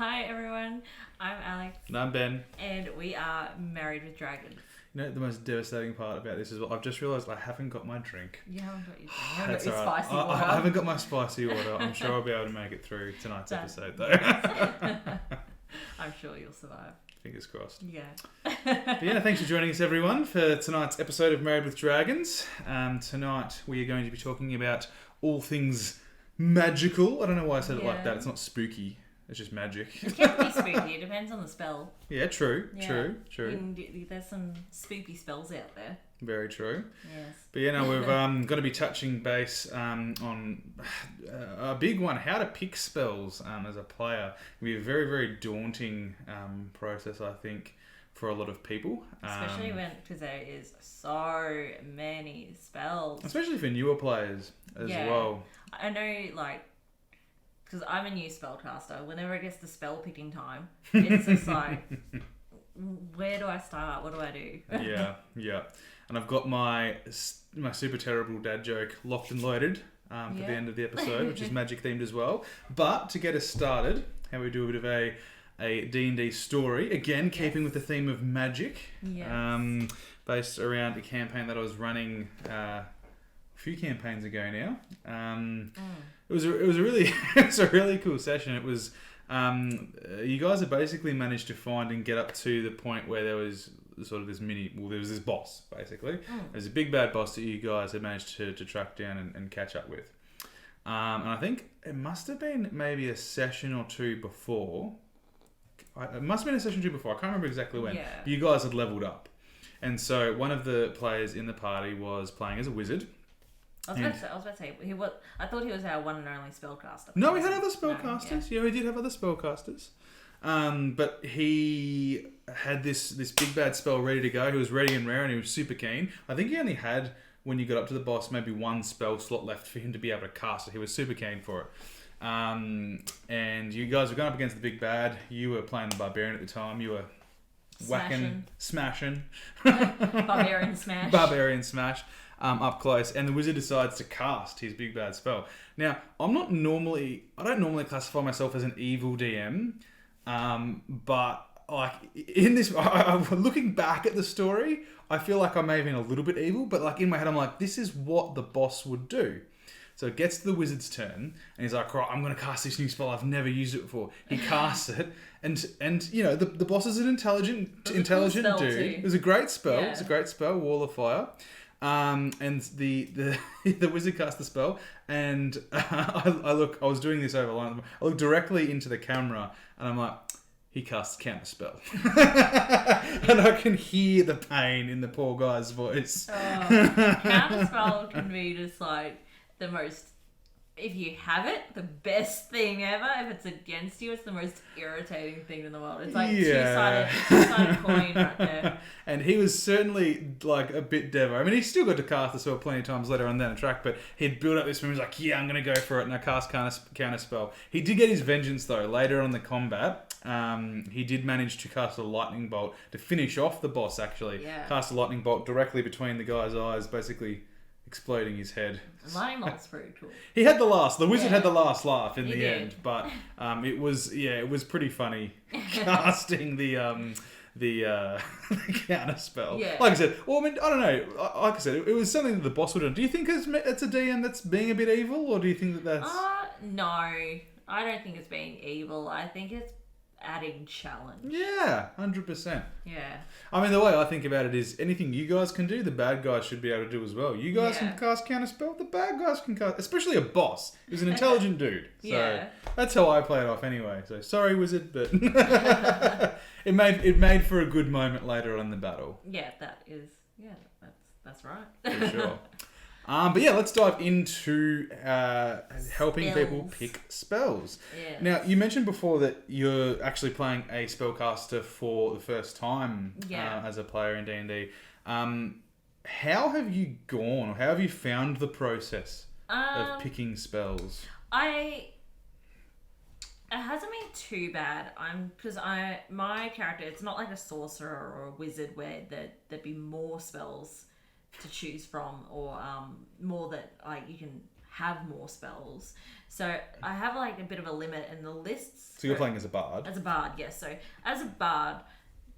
Hi everyone, I'm Alex. And I'm Ben. And we are Married with Dragons. You know, the most devastating part about this is what I've just realised I haven't got my drink. You haven't got your drink. You haven't That's got your alright. spicy water. I haven't got my spicy water. I'm sure I'll be able to make it through tonight's episode though. I'm sure you'll survive. Fingers crossed. Yeah. But yeah, thanks for joining us everyone for tonight's episode of Married with Dragons. Tonight we are going to be talking about all things magical. I don't know why I said it like that. It's not spooky. It's just magic. It can be spooky. It depends on the spell. Yeah, true. There's some spooky spells out there. Very true. Yes. But yeah, no, we've going to be touching base on a big one, how to pick spells as a player. It'll be a very, very daunting process, I think, for a lot of people. Especially because there is so many spells. Especially for newer players as well. I know, because I'm a new spellcaster, whenever it gets to spell picking time, it's just like, where do I start? What do I do? Yeah. And I've got my super terrible dad joke locked and loaded for the end of the episode, which is magic themed as well. But to get us started, how we do a bit of a D&D story, again, keeping with the theme of magic, based around a campaign that I was running a few campaigns ago now. It was a really cool session. It was you guys have basically managed to find and get up to the point where there was sort of there was this boss basically. There's a big bad boss that you guys had managed to track down and catch up with. And I think it must have been maybe a session or two before. It must have been a session or two before. I can't remember exactly when. Yeah. But you guys had leveled up. And so one of the players in the party was playing as a wizard. I was about to say, I thought he was our one and only spellcaster. No, we had other spellcasters. Yeah, we did have other spellcasters. But he had this big bad spell ready to go. He was ready and rare and he was super keen. I think he only had, when you got up to the boss, maybe one spell slot left for him to be able to cast it. He was super keen for it. And you guys were going up against the big bad. You were playing the barbarian at the time. You were smashing. Barbarian smash. Barbarian smash. Up close, and the wizard decides to cast his big bad spell. Now, I don't normally classify myself as an evil DM, but like in this, looking back at the story, I feel like I may have been a little bit evil, but like in my head, I'm like, this is what the boss would do. So it gets to the wizard's turn, and he's like, right, I'm going to cast this new spell. I've never used it before. He casts it, and you know, the boss is an intelligent dude. It was a great spell. Yeah. It's a great spell, Wall of Fire. And the wizard cast the spell, and I was doing this over line. I look directly into the camera, and I'm like, he casts counter spell, and I can hear the pain in the poor guy's voice. Counter spell can be just like the most. If you have it, the best thing ever. If it's against you, it's the most irritating thing in the world. It's like two-sided coin right there. And he was certainly like a bit devo. I mean, he still got to cast the spell plenty of times later on down the track, but he'd built up this moment. He was like, yeah, I'm going to go for it, and I cast counter spell. He did get his vengeance, though. Later on in the combat, he did manage to cast a lightning bolt to finish off the boss, actually. Yeah. Cast a lightning bolt directly between the guy's eyes, basically exploding his head. Lightning bolt's pretty cool. He had the wizard had the last laugh in the end, but it was pretty funny casting the counter spell. Yeah. Like I said, well, I mean, I don't know. Like I said, it was something that the boss would have done. Do you think it's a DM that's being a bit evil, or do you think that's... No, I don't think it's being evil. I think it's adding challenge. Yeah, 100%. Yeah. I mean, the way I think about it is anything you guys can do, the bad guys should be able to do as well. You guys can cast counterspell, the bad guys can cast, especially a boss who's an intelligent dude. So that's how I play it off anyway. So sorry, wizard, but it made for a good moment later on in the battle. Yeah, that's right. For sure. But yeah, let's dive into helping people pick spells. Yes. Now, you mentioned before that you're actually playing a spellcaster for the first time as a player in D&D. How have you gone, or how have you found the process of picking spells? It hasn't been too bad. Because my character, it's not like a sorcerer or a wizard where there'd be more spells to choose from, or more that like you can have more spells. So I have like a bit of a limit in the lists. So you're playing as a bard? As a bard, yes. So as a bard,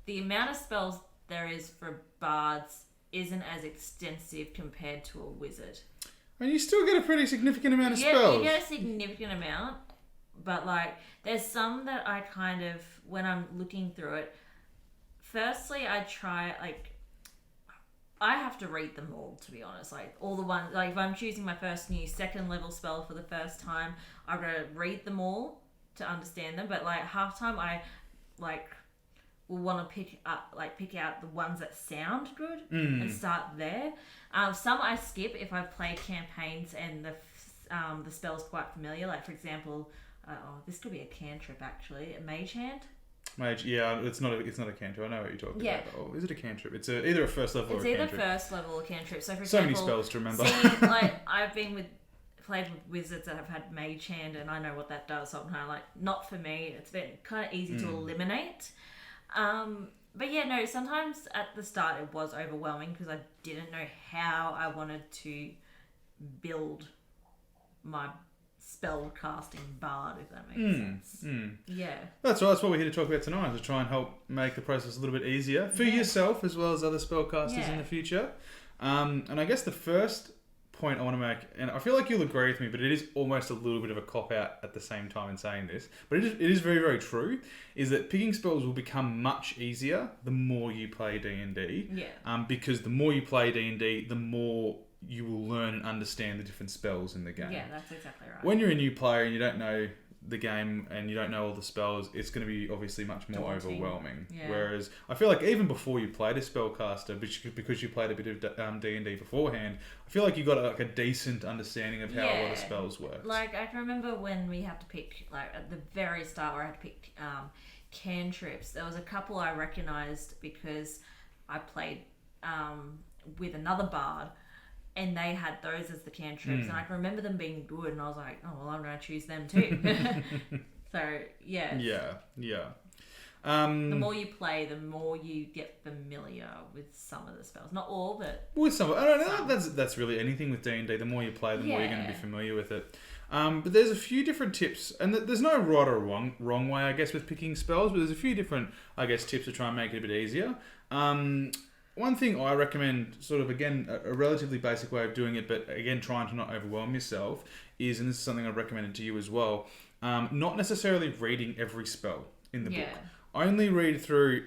the amount of spells there is for bards isn't as extensive compared to a wizard. And you still get a pretty significant amount of spells. You get a significant amount, but like there's some that I kind of, when I'm looking through it, firstly I try, like, I have to read them all, to be honest. Like all the ones, like if I'm choosing my first new second level spell for the first time, I've got to read them all to understand them. But like half time, I like will want to pick out the ones that sound good and start there. Some I skip if I've played campaigns and the spell's quite familiar. Like for example, this could be a cantrip actually, a mage hand. Mage, yeah, it's not a cantrip. I know what you're talking about. Oh, is it a cantrip? It's either a first level or a cantrip. It's either first level or cantrip. So for so example, many spells to remember. Like I've played with wizards that have had mage hand, and I know what that does. So I'm kind of like, not for me. It's been kind of easy to eliminate. But yeah, no. Sometimes at the start it was overwhelming because I didn't know how I wanted to build my spell casting bard, if that makes sense. Yeah. That's right. That's what we're here to talk about tonight, is to try and help make the process a little bit easier for yourself as well as other spellcasters in the future. And I guess the first point I want to make, and I feel like you'll agree with me, but it is almost a little bit of a cop-out at the same time in saying this, but it is very, very true, is that picking spells will become much easier the more you play D&D. Yeah. Because the more you play D&D, the more you will learn and understand the different spells in the game. Yeah, that's exactly right. When you're a new player and you don't know the game and you don't know all the spells, it's going to be obviously much more overwhelming. Yeah. Whereas I feel like even before you played a spellcaster, because you played a bit of D&D beforehand, I feel like you got like a decent understanding of how a lot of spells work. Like I can remember when we had to pick, like at the very start where I had to pick cantrips, there was a couple I recognised because I played with another bard, and they had those as the cantrips, and I can remember them being good, and I was like, oh, well, I'm going to choose them too. So, yeah. Yeah. The more you play, the more you get familiar with some of the spells. Not all, but with some. I don't know. That's really anything with D&D. The more you play, the more you're going to be familiar with it. But there's a few different tips, and there's no right or wrong way, I guess, with picking spells, but there's a few different, I guess, tips to try and make it a bit easier. One thing I recommend, sort of, again, a relatively basic way of doing it, but again, trying to not overwhelm yourself, is, and this is something I've recommended to you as well, not necessarily reading every spell in the book. Only read through,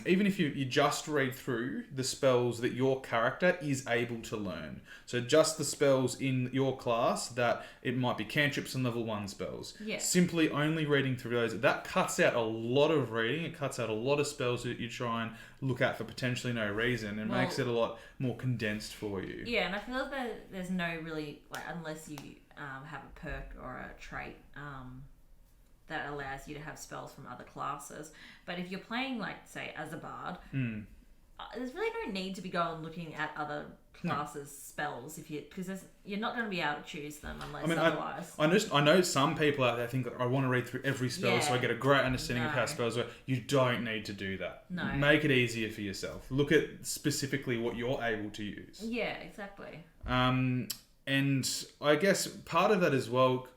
even if you just read through the spells that your character is able to learn. So just the spells in your class that it might be cantrips and level 1 spells. Yeah. Simply only reading through those. That cuts out a lot of reading. It cuts out a lot of spells that you try and look at for potentially no reason, and makes it a lot more condensed for you. Yeah, and I feel that there's no really, like, unless you have a perk or a trait that allows you to have spells from other classes. But if you're playing, like, say, as a bard, there's really no need to be going looking at other classes' spells because you're not going to be able to choose them unless otherwise. I know some people out there think I want to read through every spell so I get a great understanding of how spells work. You don't need to do that. No. Make it easier for yourself. Look at specifically what you're able to use. Yeah, exactly. And I guess part of that as well,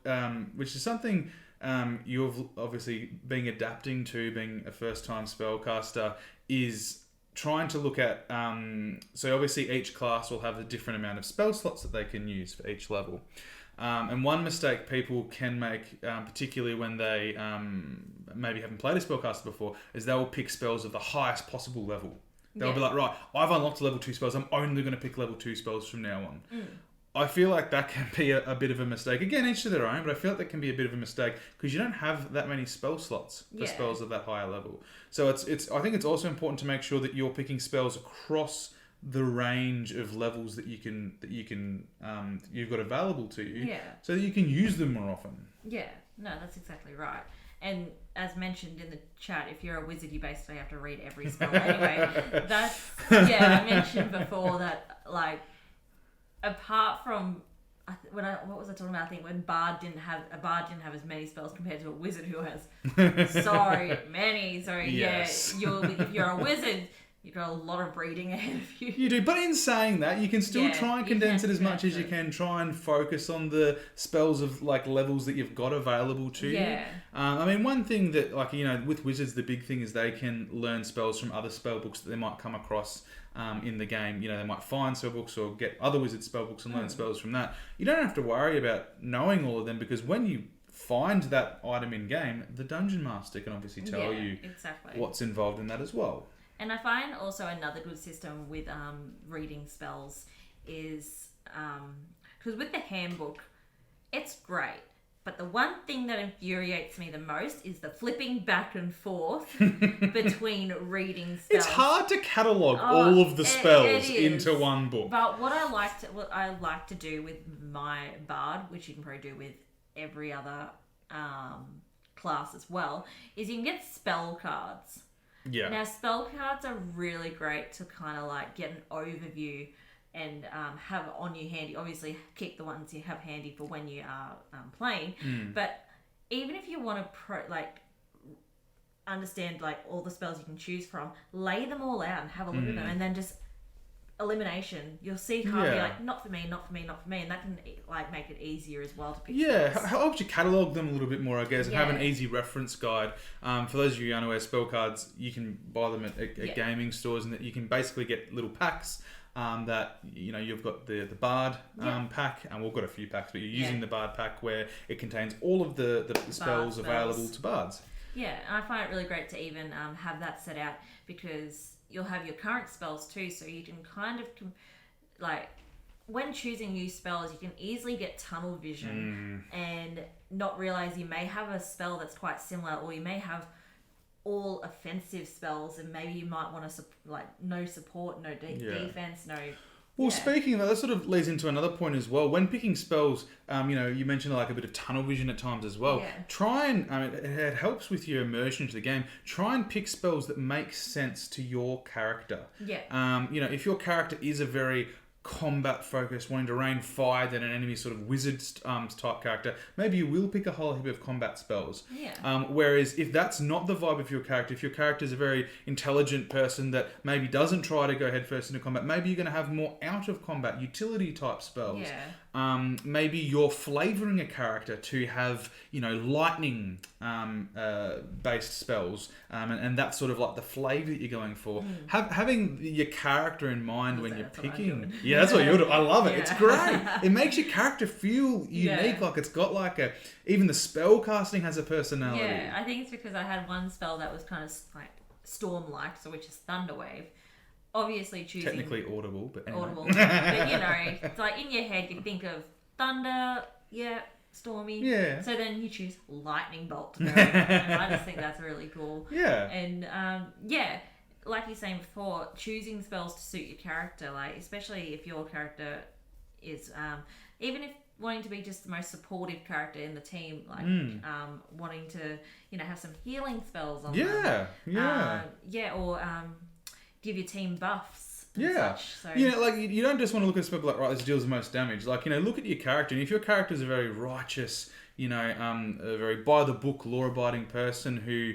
which is something you've obviously been adapting to, being a first-time spellcaster, is trying to look at... so obviously each class will have a different amount of spell slots that they can use for each level. And one mistake people can make, particularly when they maybe haven't played a spellcaster before, is they will pick spells of the highest possible level. They'll be like, right, I've unlocked level 2 spells, I'm only going to pick level 2 spells from now on. I feel like that can be a bit of a mistake. Again, each to their own, but I feel like that can be a bit of a mistake because you don't have that many spell slots for spells of that higher level. So it's. I think it's also important to make sure that you're picking spells across the range of levels that you've got available to you, so that you can use them more often. Yeah, no, that's exactly right. And as mentioned in the chat, if you're a wizard, you basically have to read every spell anyway. I mentioned before that, like, apart from what was I talking about? I think when a bard didn't have as many spells compared to a wizard who has so many. So if you're a wizard, You've got a lot of reading ahead of you. You do, but in saying that, you can still try and condense it as much as you it. can. Try and focus on the spells of like levels that you've got available to you. I mean, one thing that like with wizards, the big thing is they can learn spells from other spell books that they might come across in the game. You know, they might find spell books or get other wizard spell books and learn spells from that. You don't have to worry about knowing all of them because when you find that item in game, the dungeon master can obviously tell you what's involved in that as well. And I find also another good system with reading spells is because with the handbook, it's great. But the one thing that infuriates me the most is the flipping back and forth between reading spells. It's hard to catalogue all of the spells into one book. But what I like to do with my bard, which you can probably do with every other class as well, is you can get spell cards. Yeah. Now, spell cards are really great to kind of like get an overview and have on you handy. Obviously, keep the ones you have handy for when you are playing. But even if you want to understand like all the spells you can choose from, lay them all out and have a look at them, and then just elimination. You'll see how be like, not for me, not for me, not for me, and that can like make it easier as well to pick. How helps you catalogue them a little bit more, I guess, and have an easy reference guide. For those of you unaware, spell cards you can buy them at gaming stores, and that you can basically get little packs. That you've got the Bard pack, and we've got a few packs, but you're using the Bard pack where it contains all of the spells available to Bards. Yeah, and I find it really great to even have that set out because you'll have your current spells too, so you can kind of like when choosing new spells, you can easily get tunnel vision and not realize you may have a spell that's quite similar, or you may have all offensive spells, and maybe you might want to no support, no defense, no. Well, speaking of that sort of leads into another point as well. When picking spells, you mentioned like a bit of tunnel vision at times as well. Try and it helps with your immersion into the game. Try and pick spells that make sense to your character. If your character is a very combat focused, wanting to rain fire than an enemy sort of wizard type character, maybe you will pick a whole heap of combat spells. Whereas if that's not the vibe of your character, if your character is a very intelligent person that maybe doesn't try to go headfirst into combat, maybe you're going to have more out of combat utility type spells. Maybe you're flavouring a character to have lightning based spells, and that's sort of like the flavour that you're going for. Having your character in mind when you're picking. Yeah, that's what you're doing. I love it. It's great. It makes your character feel unique. Like it's got like even the spell casting has a personality. Yeah, I think it's because I had one spell that was kind of like storm-like, so which is Thunderwave. Obviously choosing... Technically audible, but anyway. Audible. But it's like in your head you think of thunder, stormy. Yeah. So then you choose lightning bolt. And I just think that's really cool. Yeah. And like you're saying before, choosing spells to suit your character, like especially if your character is even if wanting to be just the most supportive character in the team, like wanting to have some healing spells on them. Or give your team buffs and such. So. You don't just want to look at a spell like, right, this deals the most damage. Like, look at your character, and if your character is a very righteous, a very by-the-book, law-abiding person who,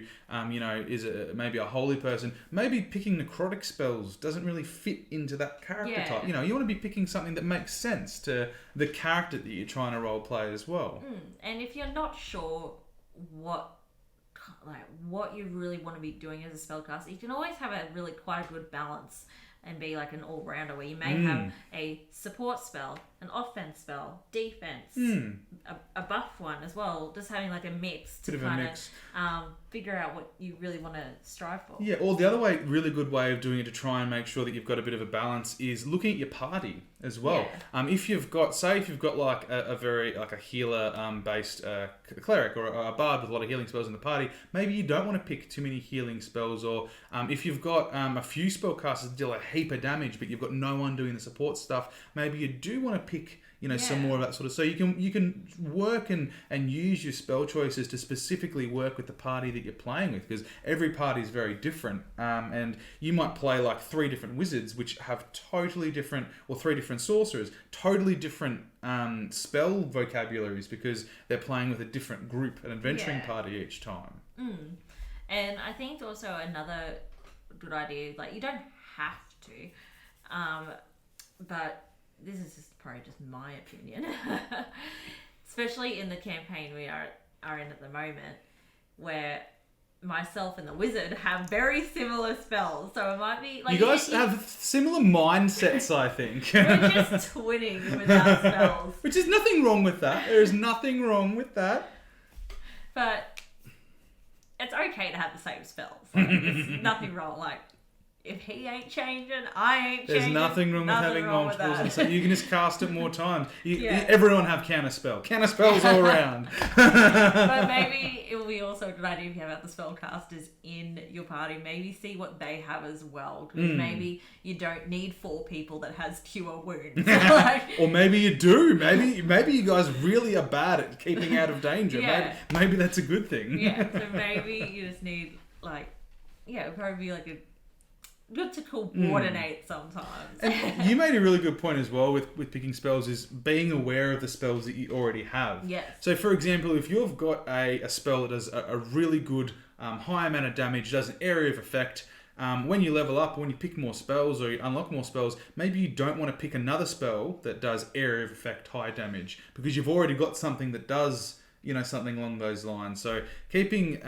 is maybe a holy person, maybe picking necrotic spells doesn't really fit into that character type. You want to be picking something that makes sense to the character that you're trying to role play as well. And if you're not sure what you really want to be doing as a spellcaster, you can always have quite a good balance and be like an all-rounder where you may have a support spell, an offense spell, defense, a buff one as well, just having like a mix to kind of figure out what you really want to strive for. Yeah, or the other really good way of doing it to try and make sure that you've got a bit of a balance is looking at your party as well. If you've got like a very like a healer based cleric or a bard with a lot of healing spells in the party, maybe you don't want to pick too many healing spells, or if you've got a few spellcasters that deal a heap of damage but you've got no one doing the support stuff, maybe you do want to pick some more of that sort of... So you can work and use your spell choices to specifically work with the party that you're playing with, because every party is very different. And you might play like 3 different wizards, which have totally different... Or 3 different sorcerers, totally different spell vocabularies, because they're playing with a different group, an adventuring party each time. And I think also another good idea, like you don't have to. But this is probably just my opinion. Especially in the campaign we are in at the moment, where myself and the wizard have very similar spells. So it might be like... You guys have similar mindsets, I think. We're just twinning with our spells. Which is nothing wrong with that. There is nothing wrong with that. But it's okay to have the same spells. Like, there's nothing wrong. Like, if he ain't changing, I ain't changing. There's nothing wrong with having multiples. And so you can just cast it more times. Everyone have counter spells all around. But maybe it will be also a good idea if you have other spellcasters in your party. Maybe see what they have as well. Because maybe you don't need 4 people that has cure wounds. Or maybe you do. Maybe you guys really are bad at keeping out of danger. Yeah. Maybe that's a good thing. Yeah. So maybe you just need it'll probably be like a good to coordinate sometimes. And you made a really good point as well with picking spells, is being aware of the spells that you already have. Yes. So for example, if you've got a spell that does a really good high amount of damage, does an area of effect, when you level up, when you pick more spells or you unlock more spells, maybe you don't want to pick another spell that does area of effect high damage, because you've already got something that does something along those lines. So being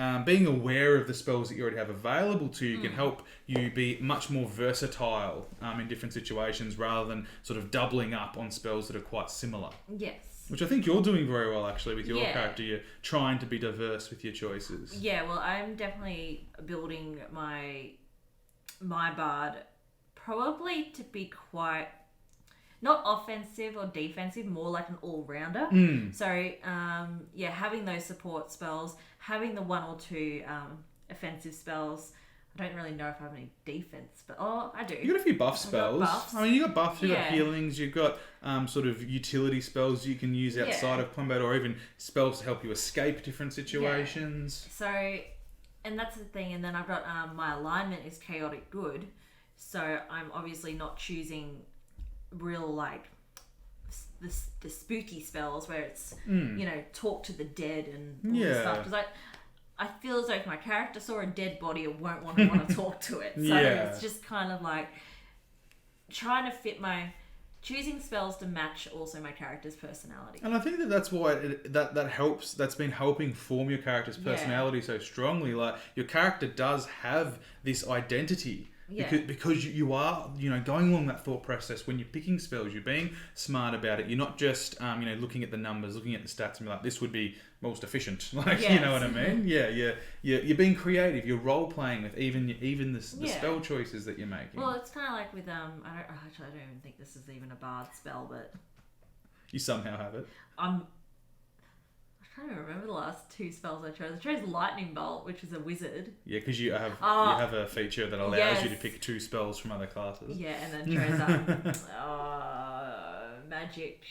aware of the spells that you already have available to you can help you be much more versatile in different situations, rather than sort of doubling up on spells that are quite similar. Yes. Which I think you're doing very well, actually, with your character. You're trying to be diverse with your choices. Yeah, well, I'm definitely building my bard probably to be quite... not offensive or defensive, more like an all-rounder. So, having those support spells, having the 1 or 2 offensive spells. I don't really know if I have any defense, but I do. You got a few buff spells. I mean, you got buffs, you got healings, you've got sort of utility spells you can use outside of combat, or even spells to help you escape different situations. So, and that's the thing. And then I've got my alignment is chaotic good, so I'm obviously not choosing real the spooky spells where it's talk to the dead and all this stuff, because I feel as though if my character saw a dead body, it won't want to talk to it. So it's just kind of like trying to fit choosing spells to match also my character's personality. And I think that's why that helps. That's been helping form your character's personality so strongly. Like, your character does have this identity. Because you are, going along that thought process when you're picking spells, you're being smart about it. You're not just, looking at the numbers, looking at the stats, and be like, this would be most efficient. You know what I mean? You're being creative. You're role playing with even the spell choices that you're making. Well, it's kind of like with I don't even think this is even a bard spell, but you somehow have it. I'm trying to remember the last 2 spells I chose. I chose Lightning Bolt, which is a wizard. Yeah, because you have a feature that allows you to pick 2 spells from other classes. Yeah, and then chose Magic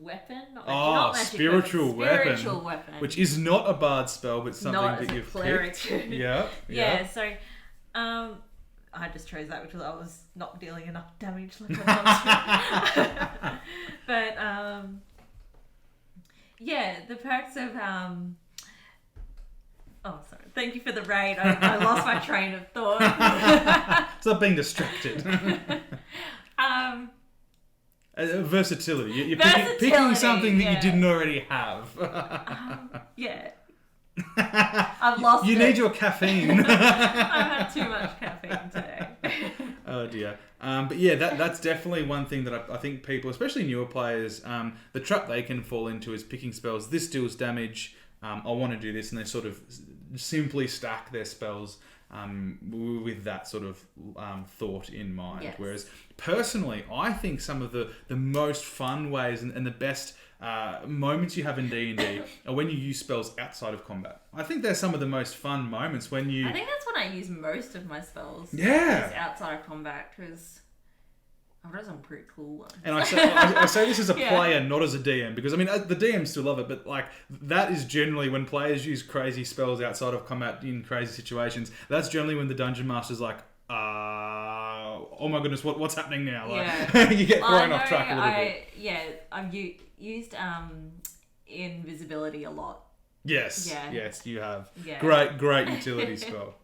Weapon. Not magic Spiritual Weapon. Spiritual Weapon. Which is not a bard spell, but something that you've picked. Yeah, so I just chose that because I was not dealing enough damage like I wanted to. But the perks of sorry. Thank you for the raid. I lost my train of thought. Stop being distracted. Versatility. You're picking something that you didn't already have. I've lost You need your caffeine. I've had too much caffeine today. Oh dear. But yeah, that's definitely one thing that I think people, especially newer players, the trap they can fall into is picking spells. This deals damage. I want to do this, and they sort of simply stack their spells with that sort of thought in mind. Yes. Whereas personally, I think some of the most fun ways and the best moments you have in D&D are when you use spells outside of combat. I think they're some of the most fun moments when you... I think that's when I use most of my spells. Yeah. Is outside of combat, because I've got some pretty cool ones. And I say this as a player, not as a DM, because I mean, the DMs still love it, but like, that is generally when players use crazy spells outside of combat in crazy situations. That's generally when the Dungeon Master's like, oh my goodness, what's happening now? Like, you get thrown off track a little bit. Yeah, I've used invisibility a lot Yes. Yeah. Yes, you have. Yeah. Great utility spell.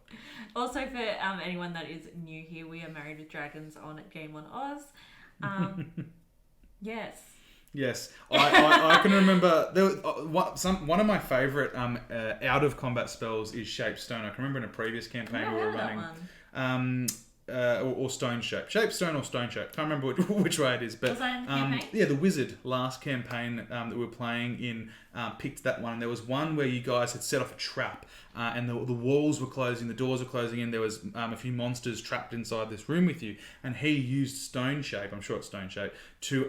Also, for anyone that is new here, we are Married with Dragons on Game on Oz. Yes. Yes, I can remember there was, one of my favourite out of combat spells is Shape Stone. I can remember in a previous campaign we were running or Stone Shape, Stone or Stone Shape. Can't remember which way it is, but was that in the campaign? Yeah, the Wizard last campaign that we were playing in picked that one. There was one where you guys had set off a trap. And the walls were closing, the doors were closing in. There was a few monsters trapped inside this room with you, and he used Stone Shape. I'm sure it's Stone Shape to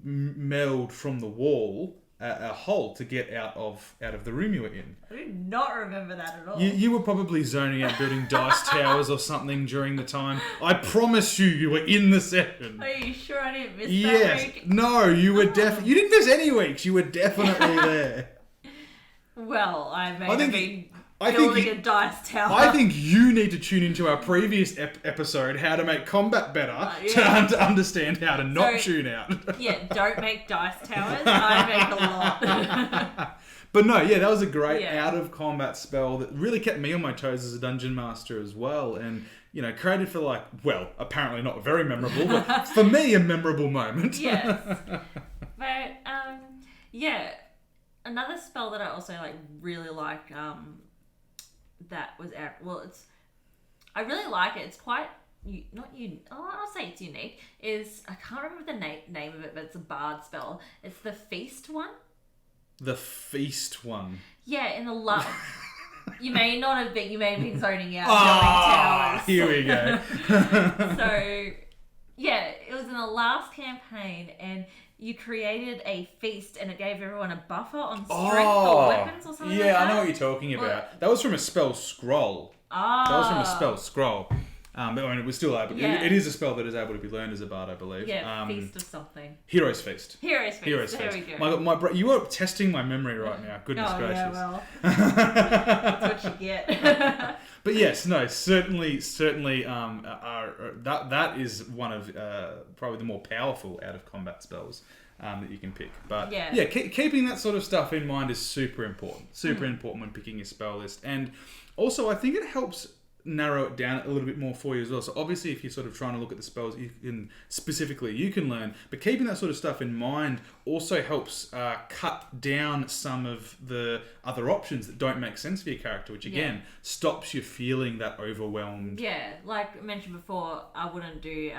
meld from the wall a hole to get out of the room you were in. I do not remember that at all. You were probably zoning out building dice towers or something during the time. I promise you were in the session. Are you sure I didn't miss that week? No, you were definitely. You didn't miss any weeks. You were definitely there. Well, I may have been building a dice tower. I think you need to tune into our previous episode, How to Make Combat Better, to understand how to not tune out. Yeah, don't make dice towers. I make a lot. But no, that was a great out-of-combat spell that really kept me on my toes as a dungeon master as well. And, created for apparently not very memorable, but for me, a memorable moment. Yes. But, another spell that I also really like that was I really like it. It's quite I'll say it's unique. I can't remember the name of it, but it's a bard spell. It's the feast one. The feast one. Yeah, in the you may not have been. You may have been zoning out, building towers. Here we go. So, it was in the last campaign, and you created a feast, and it gave everyone a buffer on strength or weapons or something like that. I know what you're talking about. That was from a spell scroll. That was from a spell scroll. But it was still able. It is a spell that is able to be learned as a bard, I believe. Yeah, feast of something. Hero's Feast. Hero's Feast. There we go. My you are testing my memory right now. Goodness gracious. Yeah, well, that's what you get. But yes, no, certainly, that is one of probably the more powerful out of combat spells that you can pick. But keeping that sort of stuff in mind is super important. Super important when picking your spell list, and also I think it helps narrow it down a little bit more for you as well. So obviously, if you're sort of trying to look at the spells you can learn, but keeping that sort of stuff in mind also helps cut down some of the other options that don't make sense for your character, which again stops you feeling that overwhelmed. Yeah, like I mentioned before, I wouldn't do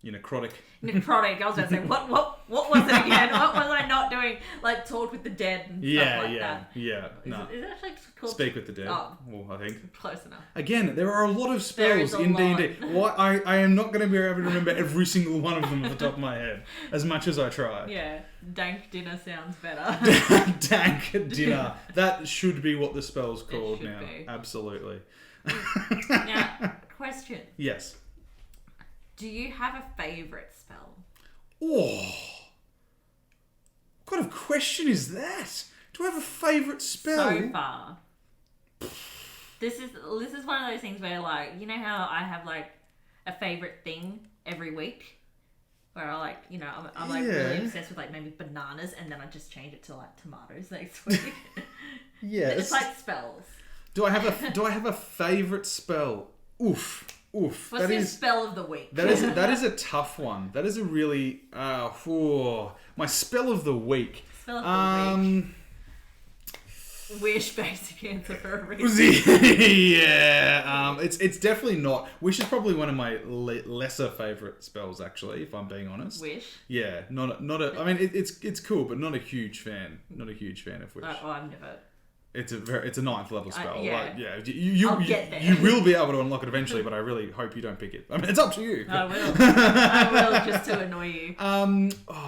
necrotic. Necrotic. I was going to say, what was it again? What was I not doing? Like talk with the dead and stuff like that. Yeah. No. Is it actually called Speak with the Dead? Oh, well, I think close enough. Again, there are a lot of spells in D&D. I am not going to be able to remember every single one of them off the top of my head, as much as I try. Yeah, dank dinner sounds better. Dank dinner. That should be what the spell's called now. Be. Absolutely. Now, question. Yes. Do you have a favourite spell? Oh, what kind of question is that? Do I have a favourite spell? So far. This is one of those things where how I have a favourite thing every week, where I I'm really obsessed with maybe bananas, and then I just change it to tomatoes next week. Yeah, it's like spells. Do I have a favourite spell? Oof. What's your spell of the week? That is a tough one. That is a really my spell of the week. Spell of the week. Wish, basic answer for a reason. It's definitely not. Wish is probably one of my lesser favourite spells, actually, if I'm being honest. Wish. Yeah, not a. I mean, it's cool, but not a huge fan. Not a huge fan of Wish. I've never. It's a 9th level spell. Yeah. You get there. You will be able to unlock it eventually, but I really hope you don't pick it. I mean, it's up to you. I will just to annoy you.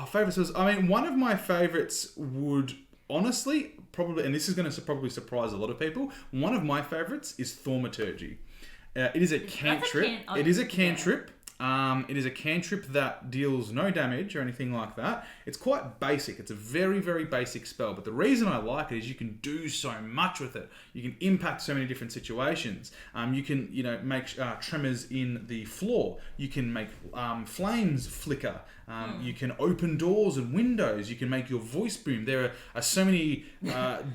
Favourite spells. I mean, one of my favourites would honestly probably, and this is going to probably surprise a lot of people. One of my favourites is Thaumaturgy. It is a cantrip. It is a cantrip. It is a cantrip that deals no damage or anything like that. It's quite basic. It's a very, very basic spell. But the reason I like it is you can do so much with it. You can impact so many different situations. You can, make tremors in the floor. You can make flames flicker. You can open doors and windows. You can make your voice boom. There are so many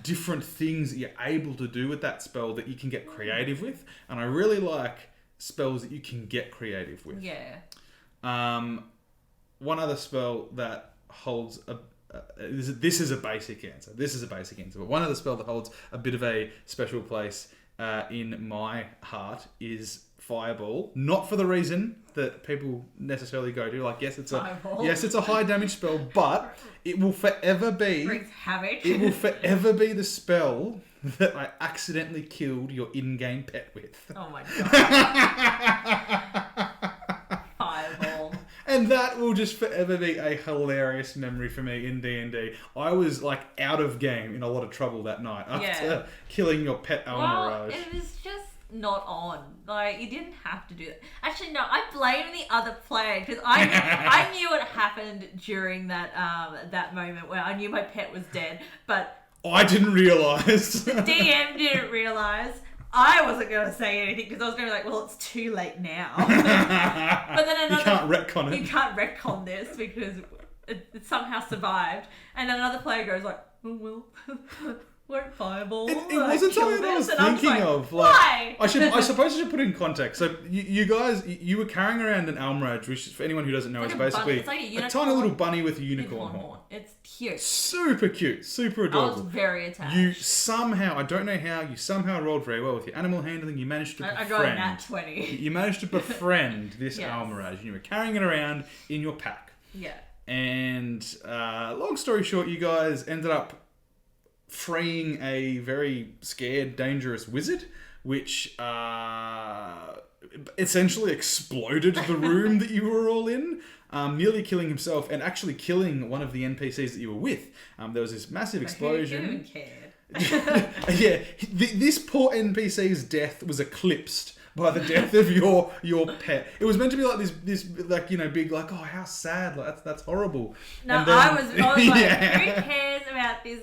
different things that you're able to do with that spell that you can get creative with. And I really like spells that you can get creative with. Yeah. One other spell that holds this is a basic answer. But one other spell that holds a bit of a special place in my heart is Fireball. Not for the reason that people necessarily go to. Like, yes, it's a high damage spell, but it will forever be brings havoc. It will forever be the spell that I accidentally killed your in-game pet with. Oh my god. Fireball. And that will just forever be a hilarious memory for me in D&D. I was like out of game, in a lot of trouble that night after killing your pet Almirage. Well, it was just not on. Like, you didn't have to do that. Actually, no, I blame the other player because I knew what happened during that that moment where I knew my pet was dead, but I didn't realise. The DM didn't realise. I wasn't going to say anything because I was going to be like, well, it's too late now. But then you can't retcon it. You can't retcon this because it somehow survived. And another player goes like, oh, well, won't Fireball. It wasn't something I was thinking of. Like, why? I suppose I should put it in context. So you guys, you were carrying around an Almirage, which for anyone who doesn't know is basically a tiny little bunny with a unicorn horn. It's cute. Super cute. Super adorable. I was very attached. You somehow, I don't know how, you somehow rolled very well with your animal handling. You managed to befriend. I got a nat 20. You managed to befriend this Almirage. And you were carrying it around in your pack. Yeah. And long story short, you guys ended up freeing a very scared, dangerous wizard, which essentially exploded the room that you were all in, nearly killing himself and actually killing one of the NPCs that you were with. There was this massive explosion. Who cared? Yeah, this poor NPC's death was eclipsed by the death of your pet. It was meant to be like this like, big, like, oh, how sad, like that's horrible. No, and then, I was like, who cares about this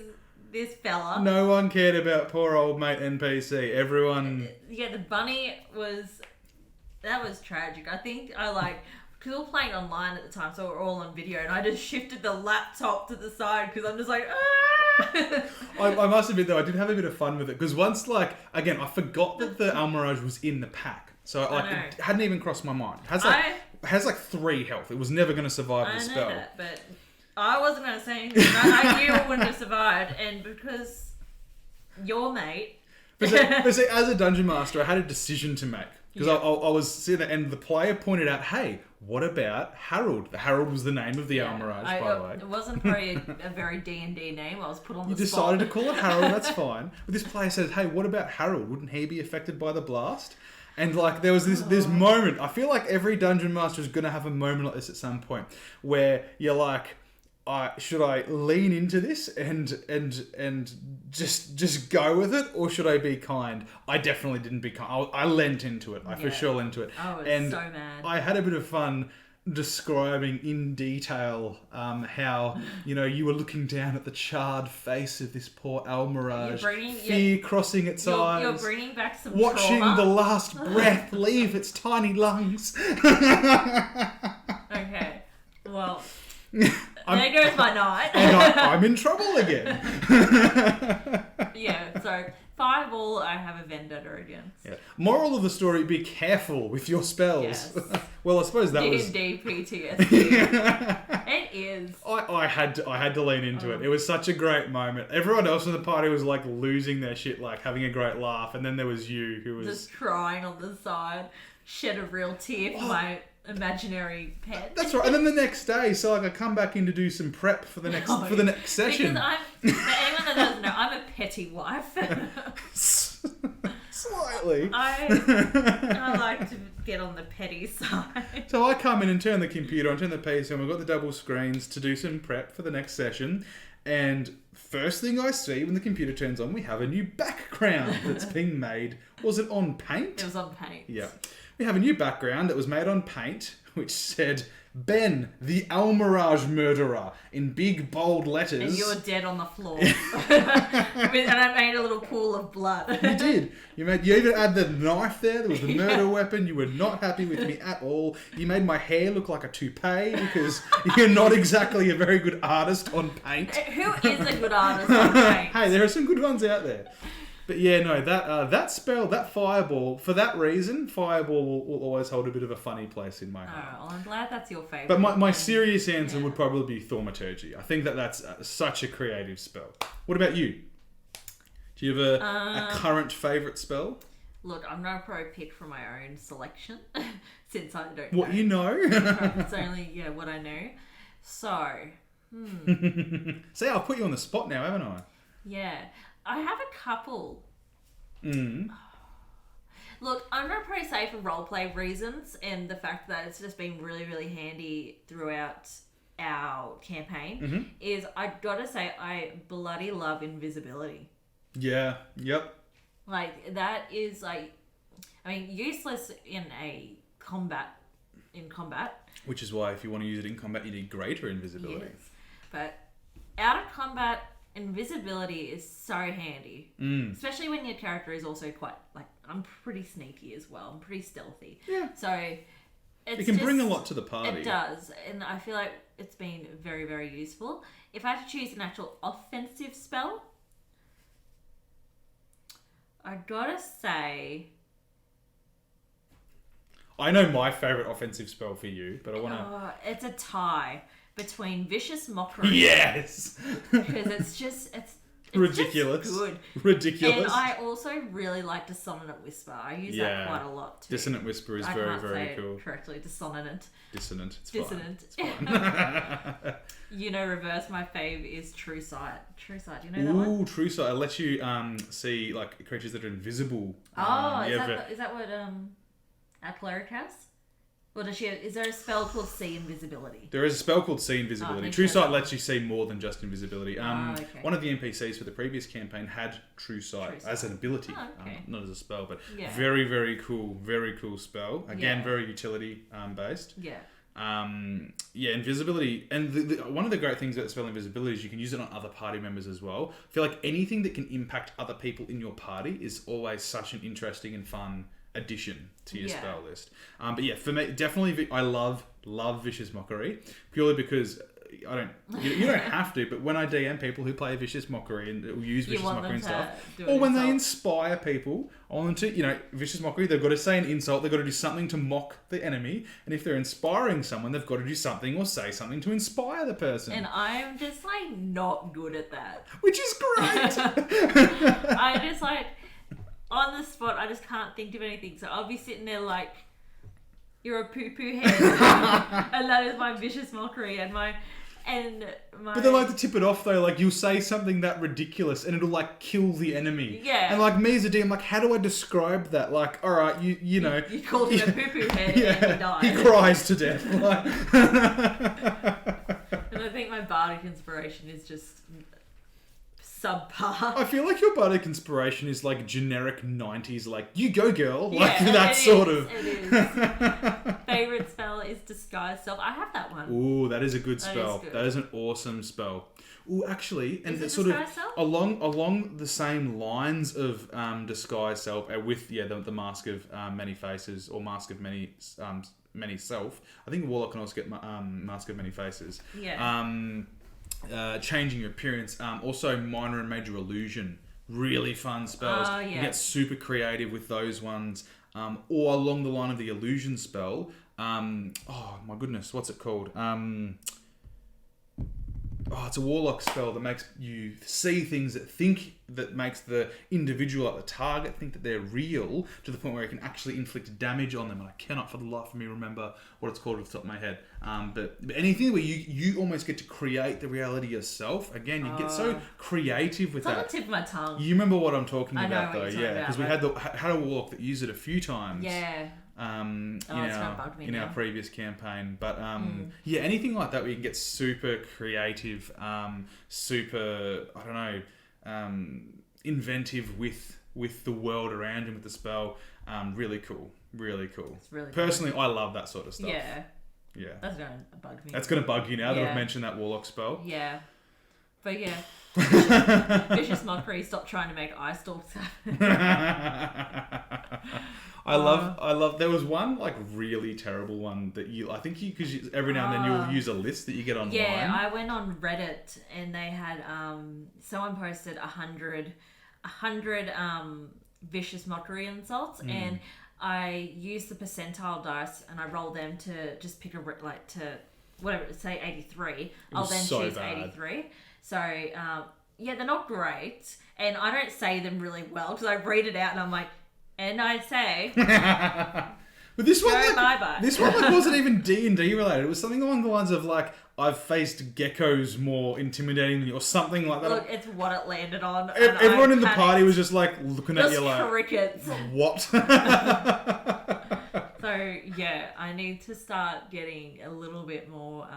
fella? No one cared about poor old mate NPC. Everyone. Yeah, the bunny that was tragic. I think because we were playing online at the time, so we're all on video, and I just shifted the laptop to the side because I'm just like, ah! I must admit though, I did have a bit of fun with it because once, again, I forgot that the Almirage was in the pack, so it hadn't even crossed my mind. It has 3 health. It was never going to survive the spell. I know that, but I wasn't going to say anything. I knew it wouldn't have survived, and because your mate. But see, as a dungeon master, I had a decision to make. Because I was sitting there and the player pointed out, hey, what about Harold? Harold was the name of the Almirage, by the way. It wasn't probably a very D&D name. I was put on the spot. You decided to call it Harold, that's fine. But this player says, hey, what about Harold? Wouldn't he be affected by the blast? And there was this moment. I feel like every dungeon master is going to have a moment like this at some point where you're like, should I lean into this and just go with it, or should I be kind? I definitely didn't be kind. I lent into it. I for sure lent into it. I was so mad. I had a bit of fun describing in detail how you were looking down at the charred face of this poor Almirage, fear crossing its eyes. You're bringing back some watching trauma. the last breath leave its tiny lungs. Okay, well. There goes my night. And I'm in trouble again. Yeah, so Fireball, I have a vendetta against. Yeah. Moral of the story, be careful with your spells. Yes. Well, I suppose that was... D&D PTSD. It is. I had to lean into it. It was such a great moment. Everyone else in the party was losing their shit, having a great laugh. And then there was you who was... just crying on the side, shed a real tear for my imaginary pet. That's right. And then the next day, so I come back in to do some prep for the next session. Because for anyone that doesn't know, I'm a petty wife. Slightly. I like to get on the petty side. So I come in and turn the computer on, turn the PC on. We've got the double screens to do some prep for the next session. And first thing I see when the computer turns on, we have a new background that's being made. Was it on Paint? It was on Paint. Yeah. we have a new background that was made on paint, which said Ben, the Almirage murderer, in big bold letters. And you're dead on the floor. And I made a little pool of blood. You did. You even had the knife there. There was the murder weapon. You were not happy with me at all. You made my hair look like a toupee because you're not exactly a very good artist on paint. Who is a good artist on paint? Hey, there are some good ones out there. But yeah, no, that spell, that fireball, for that reason, fireball will always hold a bit of a funny place in my heart. Oh, well, I'm glad that's your favourite. But my serious answer would probably be thaumaturgy. I think that's such a creative spell. What about you? Do you have a current favourite spell? Look, I'm no pro pick from my own selection, since I don't What you know? It's only, what I know. So, See, I've put you on the spot now, haven't I? Yeah. I have a couple. Look, I'm not pro say for roleplay reasons and the fact that it's just been really, really handy throughout our campaign is I gotta say I bloody love invisibility. Yeah. Yep. Like that is useless in combat. Which is why if you want to use it in combat, you need greater invisibility. Yes. But out of combat, invisibility is so handy, especially when your character is also quite I'm pretty sneaky as well. I'm pretty stealthy. Yeah. So it can bring a lot to the party. It does, and I feel like it's been very, very useful. If I had to choose an actual offensive spell, I gotta say, I know my favourite offensive spell for you, but I want to. It's a tie between Vicious Mockery. Yes. Because it's ridiculous. Just good. Ridiculous. And I also really like Dissonant Whisper. I use that quite a lot too. Dissonant Whisper is very, very cool. Correctly, Dissonant. Dissonant. It's Dissonant. Fine. Reverse. My fave is True Sight. True Sight. Do you know that one? Ooh, True Sight. It lets you see creatures that are invisible. Is that what our cleric has? Or is there a spell called See Invisibility? There is a spell called See Invisibility. True Sight lets you see more than just invisibility. Okay. One of the NPCs for the previous campaign had True Sight as an ability, not as a spell, but very, very cool spell. Again, very utility based. Yeah. Invisibility, and one of the great things about the spell invisibility is you can use it on other party members as well. I feel like anything that can impact other people in your party is always such an interesting and fun addition to your spell list. But yeah, for me, definitely, I love Vicious Mockery purely because you don't have to, but when I DM people who play Vicious Mockery and use Vicious Mockery and stuff, or when they inspire people, I want them to, Vicious Mockery, they've got to say an insult, they've got to do something to mock the enemy, and if they're inspiring someone, they've got to do something or say something to inspire the person. And I'm just not good at that. Which is great! I just on the spot, I just can't think of anything. So I'll be sitting there you're a poo-poo head. And that is my Vicious Mockery and my... But they like to tip it off though, you'll say something that ridiculous and it'll kill the enemy. Yeah. And me as a DM, how do I describe that? Alright, you know. You called him a poo-poo head and he died. He cries to death. And I think my bardic inspiration is just subpar. I feel like your bardic inspiration is generic 90s, you go girl. Yeah, sort of. It is. Favorite spell is Disguise Self. I have that one. Ooh, that is a good spell. Is good. That is an awesome spell. Ooh, actually, and it's sort of Self? along the same lines of Disguise Self, with the Mask of Many Faces or Mask of Many Self. I think the Warlock can also get Mask of Many Faces. Yeah. Changing your appearance. Also, Minor and Major Illusion. Really fun spells. Yeah. You get super creative with those ones. Or along the line of the illusion spell. Oh my goodness, what's it called? It's a warlock spell that makes you see things that makes the individual, the target, think that they're real to the point where it can actually inflict damage on them. And I cannot for the life of me remember what it's called off the top of my head. But anything where you almost get to create the reality yourself. Again, you get so creative with that. It's on the tip of my tongue. You remember what I'm talking about, I know though, what you're talking because about, we had a warlock that used it a few times. Yeah. In our previous campaign, but anything like that where you can get super creative, super inventive with the world around him with the spell, really cool. Really cool. It's really Personally, I love that sort of stuff. Yeah. Yeah. That's going to bug me. That's going to bug you now that Yeah. I've mentioned that Warlock spell. Yeah. But yeah. Vicious Mockery, stop trying to make ice stalks happen. I love. There was one like really terrible one that because every now and then you'll use a list that you get online. Yeah, I went on Reddit and they had someone posted 100 Vicious Mockery insults, and I used the percentile dice and I rolled them to just pick say 83. I'll then choose bad. 83. So they're not great, and I don't say them really well because I read it out and I'm like, and I say, but this one, bye-bye. This one wasn't even D&D related. It was something along the lines of like, I've faced geckos more intimidating than you, or something like that. Look, it's what it landed on. Everyone in the party was just like looking at you like, crickets. What? So yeah, I need to start getting a little bit more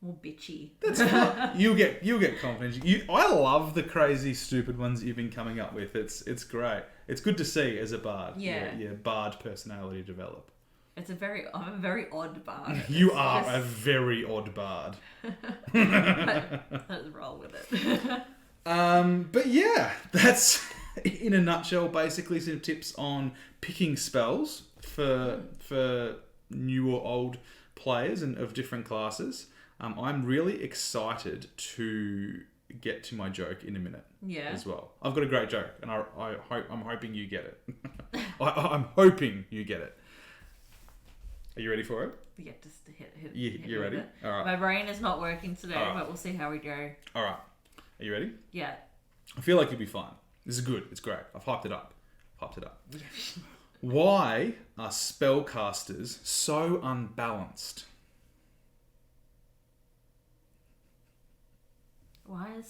bitchy. That's fine. You'll get confidence. I love the crazy, stupid ones that you've been coming up with. It's great. It's good to see as a bard. Yeah. Your bard personality develop. I'm a very odd bard. You are a very odd bard. Let's roll with it. But yeah, that's in a nutshell basically some tips on picking spells for new or old players and of different classes. I'm really excited to get to my joke in a minute. Yeah. As well, I've got a great joke, and I'm hoping you get it. I'm hoping you get it. Are you ready for it? Yeah, just hit you ready? It. All right. My brain is not working today, but we'll see how we go. All right. Are you ready? Yeah. I feel like you'll be fine. This is good. It's great. I've hyped it up. Why are spellcasters so unbalanced? Why are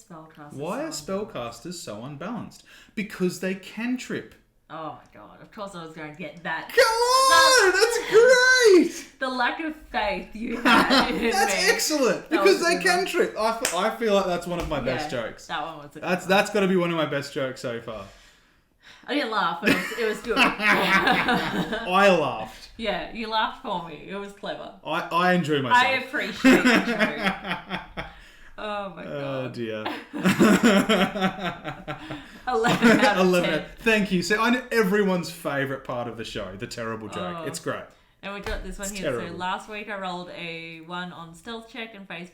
spellcasters so unbalanced? Because they cantrip. Oh my god, of course I was going to get that. Come on, that's great! The lack of faith you had in That's me. excellent, because they cantrip. I feel like that's one of my best jokes. That one was a good That's got to be one of my best jokes so far. I didn't laugh, but it was good. I laughed. Yeah, you laughed for me. It was clever. I enjoy myself. I appreciate the joke. Oh my god. Oh dear. 11 out of 10. Thank you. So I know everyone's favourite part of the show, the terrible joke. Oh. It's great. And we got this one It's here. terrible. So last week I rolled a 1 on stealth check and face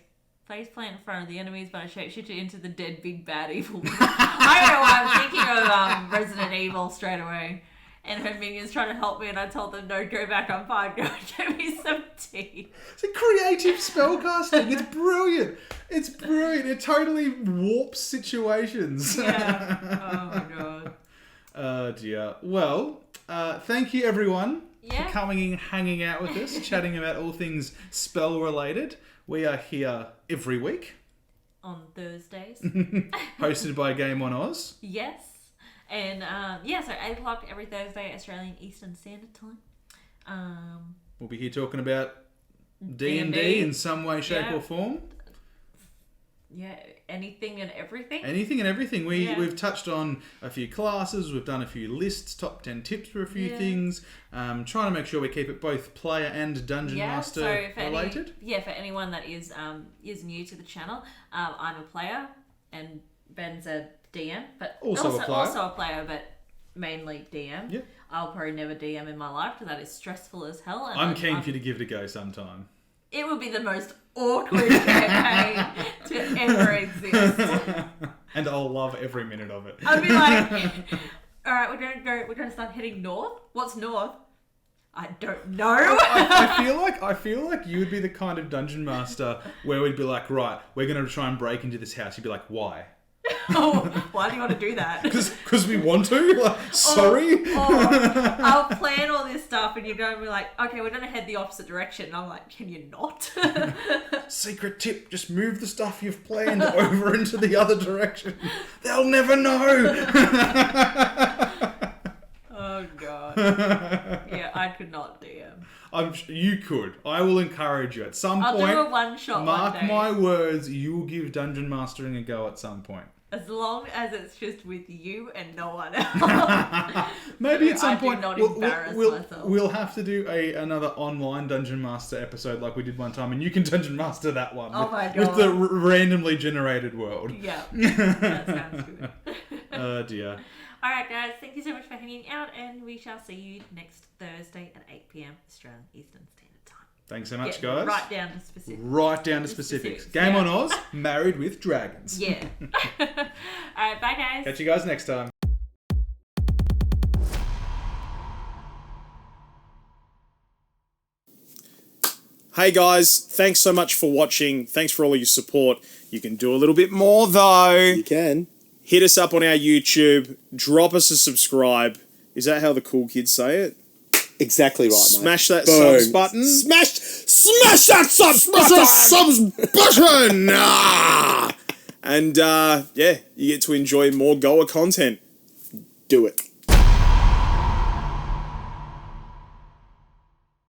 plant in front of the enemies, but I shapeshifted into the dead big bad evil. I don't know why I'm thinking of Resident Evil straight away. And her minions trying to help me, and I told them, no, go back, I'm fine. Go get me some tea. It's a creative spellcasting. It's brilliant. It totally warps situations. Yeah. Oh my god. Oh dear. Well, thank you everyone Yeah. for coming and hanging out with us, chatting about all things spell related. We are here every week. On Thursdays. Hosted by Game on Oz. Yes. And so 8 o'clock every Thursday, Australian Eastern Standard Time. We'll be here talking about D&D in some way, shape or form. Yeah, anything and everything. Anything and everything. We've touched on a few classes, we've done a few lists, top 10 tips for a few things, trying to make sure we keep it both player and Dungeon Master related. For anyone that is new to the channel, I'm a player and Ben's a DM, but also a player, but mainly DM. Yeah. I'll probably never DM in my life because that is stressful as hell. And I'm keen for you to give it a go sometime. It would be the most awkward campaign to ever exist. And I'll love every minute of it. I'd be like, all right, we're going to start heading north. What's north? I don't know. I feel like you would be the kind of dungeon master where we'd be like, right, we're going to try and break into this house. You'd be like, why? Oh, why do you want to do that? Because we want to? Like, sorry? I'll plan all this stuff and you're going to be like, okay, we're going to head the opposite direction. And I'm like, can you not? Secret tip, just move the stuff you've planned over into the other direction. They'll never know. Oh, God. Yeah, I could not DM. You could. I will encourage you at some point. I'll do a one-shot Mark one day. my words, you will give dungeon mastering a go at some point. As long as it's just with you and no one else. Maybe at some I point do not embarrass myself. we'll have to do another online Dungeon Master episode like we did one time, and you can Dungeon Master that one. Oh my God. With the randomly generated world. Yeah, that sounds good. Oh dear. All right, guys. Thank you so much for hanging out, and we shall see you next Thursday at 8 p.m. Australian Eastern Standard Time. Thanks so much, Get guys. Right down to specifics. Right down to specifics. Game on Oz, married with dragons. Yeah. All right, bye, guys. Catch you guys next time. Hey guys, thanks so much for watching. Thanks for all your support. You can do a little bit more though. You can. Hit us up on our YouTube. Drop us a subscribe. Is that how the cool kids say it? Exactly right, mate. Smash that Boom. subs button. Smash that subs button. And yeah, you get to enjoy more Goa content. Do it.